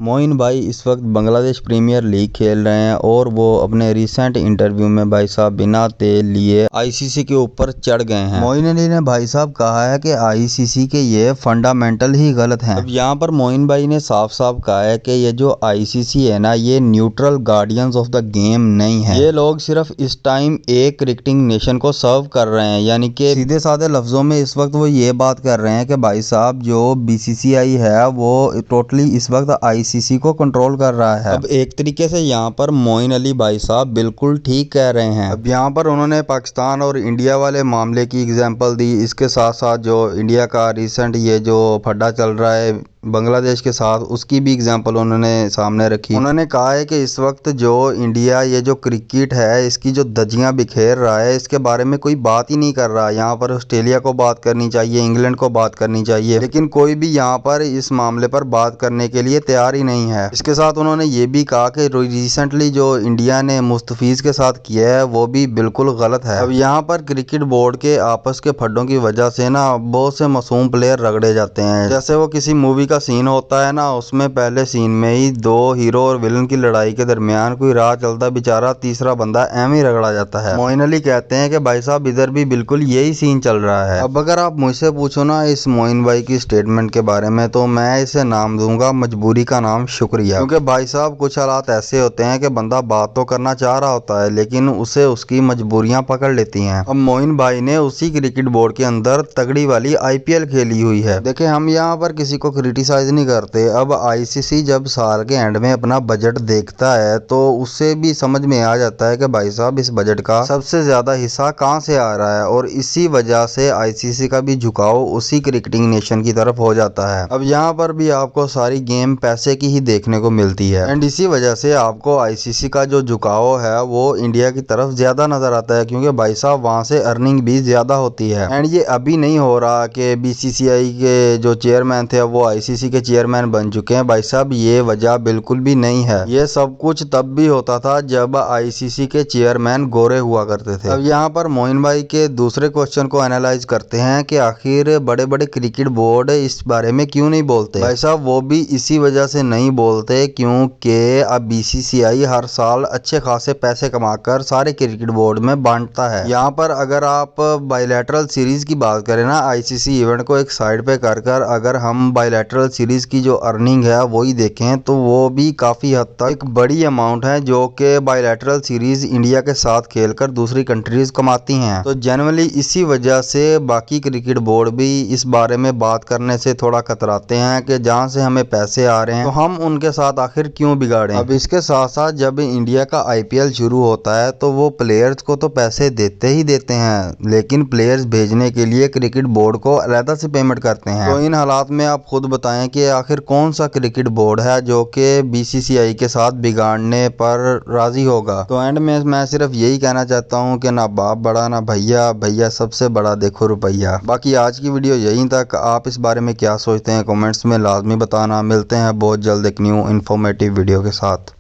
मोइन भाई इस वक्त बांग्लादेश प्रीमियर लीग खेल रहे हैं और वो अपने रिसेंट इंटरव्यू में भाई साहब बिना तेल लिए आईसीसी के ऊपर चढ़ गए हैं। मोइन अली ने भाई साहब कहा है कि आईसीसी के ये फंडामेंटल ही गलत हैं। अब यहाँ पर मोइन भाई ने साफ साफ कहा है कि ये जो आईसीसी है ना, ये neutral guardians of the game नहीं है। ये लोग सिर्फ इस टाइम एक क्रिकेटिंग नेशन को सर्व कर रहे हैं, यानी कि सीधे साधे लफ्जों में इस वक्त वो ये बात कर रहे हैं कि भाई साहब जो बीसीसीआई है वो टोटली इस वक्त आईसीसी को कंट्रोल कर रहा है। अब एक तरीके से यहाँ पर मोइन अली भाई साहब बिल्कुल ठीक कह रहे हैं। अब यहाँ पर उन्होंने पाकिस्तान और इंडिया वाले मामले की एग्जांपल दी, इसके साथ साथ जो इंडिया का रिसेंट ये जो फड्डा चल रहा है बांग्लादेश के साथ, उसकी भी एग्जांपल उन्होंने सामने रखी। उन्होंने कहा है कि इस वक्त जो इंडिया ये जो क्रिकेट है इसकी जो धज्जियां बिखेर रहा है, इसके बारे में कोई बात ही नहीं कर रहा। यहाँ पर ऑस्ट्रेलिया को बात करनी चाहिए, इंग्लैंड को बात करनी चाहिए, लेकिन कोई भी यहाँ पर इस मामले पर बात करने के लिए तैयार ही नहीं है। इसके साथ उन्होंने ये भी कहा कि रिसेंटली जो इंडिया ने मुस्तफीज के साथ किया है वो भी बिल्कुल गलत है। अब यहाँ पर क्रिकेट बोर्ड के आपस के फड्डों की वजह से ना बहुत से मासूम प्लेयर रगड़े जाते हैं। जैसे वो किसी मूवी का सीन होता है ना, उसमें पहले सीन में ही दो हीरो और विलन की लड़ाई के दरमियान कोई राह चलता बेचारा तीसरा बंदा एम ही रगड़ा जाता है। मोइन अली कहते हैं कि भाई साहब इधर भी बिल्कुल यही सीन चल रहा है। अब अगर आप मुझसे पूछो ना इस मोइन भाई की स्टेटमेंट के बारे में, तो मैं इसे नाम दूंगा मजबूरी का नाम शुक्रिया। क्योंकि भाई साहब कुछ हालात ऐसे होते हैं कि बंदा बात तो करना चाह रहा होता है लेकिन उसे उसकी मजबूरियां पकड़ लेती हैं। अब मोइन भाई ने उसी क्रिकेट बोर्ड के अंदर तगड़ी वाली आईपीएल खेली हुई है। देखिए हम यहाँ पर किसी को क्रिटिसाइज नहीं करते। अब आईसीसी जब साल के एंड में अपना बजट देखता है तो उससे भी समझ में आ जाता है कि भाई साहब इस बजट का सबसे ज्यादा हिस्सा कहां से आ रहा है, और इसी वजह से आईसीसी का भी झुकाव उसी क्रिकेटिंग नेशन की तरफ हो जाता है। अब यहाँ पर भी आपको सारी गेम पैसे की ही देखने को मिलती है एंड इसी वजह से आपको आईसीसी का जो झुकाव है वो इंडिया की तरफ ज्यादा नजर आता है, क्योंकि भाई साहब वहां से अर्निंग भी ज्यादा होती है। एंड ये अभी नहीं हो रहा कि बीसीसीआई के जो चेयरमैन थे वो आईसीसी के चेयरमैन बन चुके हैं। भाई साहब ये वजह बिल्कुल भी नहीं है। ये सब कुछ तब भी होता था जब आईसीसी के चेयरमैन गोरे हुआ करते थे। अब यहाँ पर मोइन भाई के दूसरे क्वेश्चन को एनालाइज करते हैं कि आखिर बड़े बड़े क्रिकेट बोर्ड इस बारे में क्यों नहीं बोलते। भाई साहब वो भी इसी वजह से नहीं बोलते क्योंकि अब बीसीसीआई हर साल अच्छे खासे पैसे कमाकर सारे क्रिकेट बोर्ड में बांटता है। यहाँ पर अगर आप बायलैटरल सीरीज की बात करें ना, आईसीसी इवेंट को एक साइड पे कर अगर हम बायलैटरल सीरीज की जो अर्निंग है वही देखें तो वो भी काफी हद तक एक बड़ी अमाउंट है जो कि बायलैटरल सीरीज इंडिया के साथ खेलकर दूसरी कंट्रीज कमाती हैं। तो जनरली इसी वजह से बाकी क्रिकेट बोर्ड भी इस बारे में बात करने से थोड़ा कतराते हैं कि जहां से हमें पैसे आ रहे हैं तो हम उनके साथ आखिर क्यों बिगाड़ें। अब इसके साथ साथ जब इंडिया का आईपीएल शुरू होता है तो वो प्लेयर्स को तो पैसे देते ही देते हैं, लेकिन प्लेयर्स भेजने के लिए क्रिकेट बोर्ड को अलग से पेमेंट करते हैं। तो इन हालात में आप खुद बताएं कि आखिर कौन सा क्रिकेट बोर्ड है जो कि बीसीसीआई के साथ बिगाड़ने पर राजी होगा। तो एंड में मैं सिर्फ यही कहना चाहता हूं कि ना बाप बड़ा ना भैया, भैया सबसे बड़ा देखो रुपया। बाकी आज की वीडियो यहीं तक। आप इस बारे में क्या सोचते हैं कमेंट्स में लाजमी बताना। मिलते हैं बहुत जल्द एक न्यू इन्फॉर्मेटिव वीडियो के साथ।